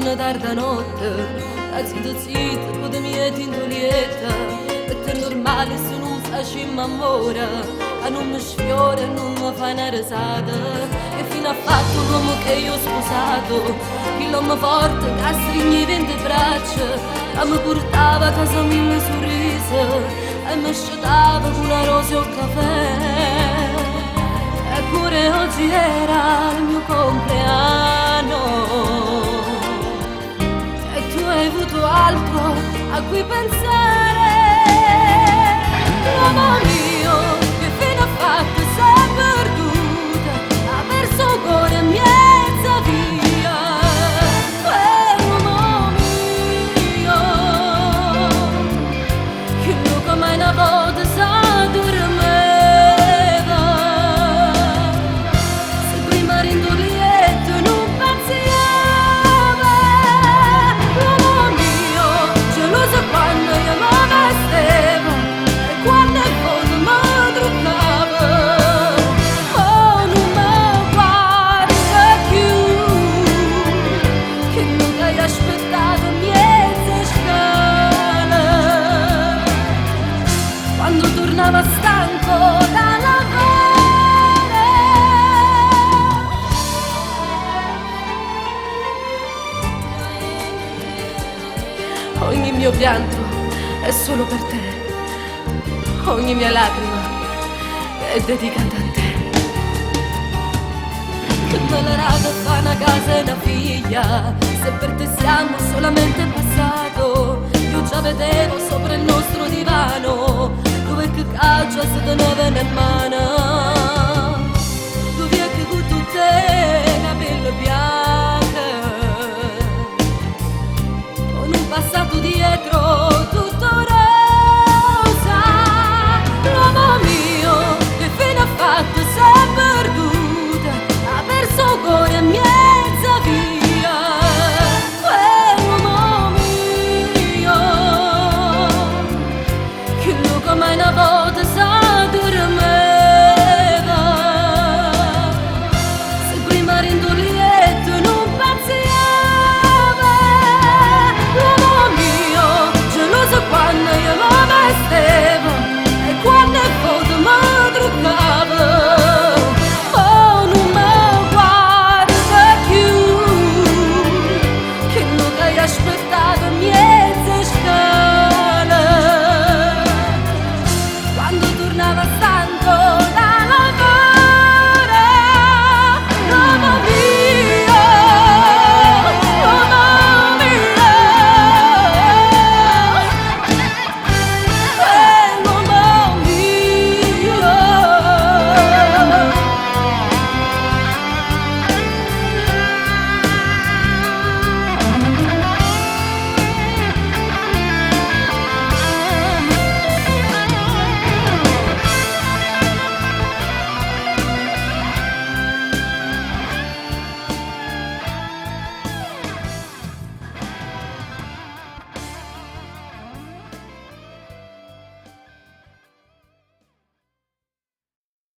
una tarda notte, zitto zitto, con le mie tintoliette, perché è normale se non facciamo amore, a non mi sfiora e non mi fa una risata, e fino a fatto l'uomo che io ho sposato, l'uomo forte che stringe 20 braccia, e mi portava a casa mille sorrisi, e mi asciugava con una rosa o caffè. Eppure oggi era il mio compleanno e tu hai avuto altro a cui pensare. L'uomo mio che fine ha fatto si è perduta, ha perso un cuore e mezza via. Quell'uomo mio che non come una volta sa dormire. Tornava stanco da lavare. Ogni mio pianto è solo per te, ogni mia lacrima è dedicata a te. Che bella raga fa una casa e una figlia, se per te siamo solamente passato. Io già vedevo sopra il nostro divano dove che calcia se teneva in mano, dove è che con tutte la pelle bianca, con un passato dietro